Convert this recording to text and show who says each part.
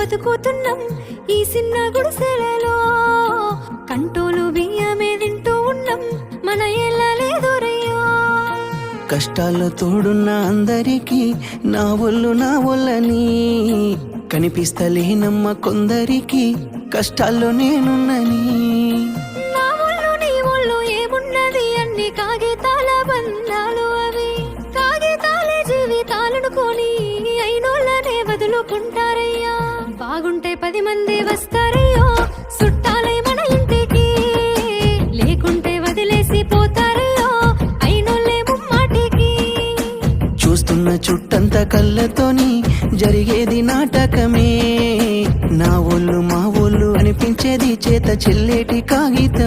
Speaker 1: బతుకుతున్నాం ఈ చిన్న గుడిసెలలో. కంటోలు బియ్యమే తింటూ ఉన్నాం, మన ఎల్లలేదురయ్యో.
Speaker 2: కష్టాల్లో తోడున్న అందరికీ నా ఒళ్ళని కనిపిస్తలేనమ్మ కొందరికి కష్టాల్లో నేనున్నని.
Speaker 1: నా ఒళ్ళు నీ ఒళ్ళు ఏమున్నది, అన్ని కాగితాల బంధాలు అవి. కాగితాలే జీవితాలనుకొని అయినోళ్ళనే వదులుకుంటారయ్యా. బాగుంటే 10 మంది వస్తారయ్యో చుట్టాలై మన ఇంటికి, లేకుంటే వదిలేసి పోతారయ్యో అయినోళ్ళే ముమ్మాటికి.
Speaker 2: చూస్తున్న చుట్టంత కళ్ళతోని జరిగేది నాటకమే. నా ఒళ్ళు మా ఒళ్ళు అనిపించేది చేత చెల్లేటి కాగితం.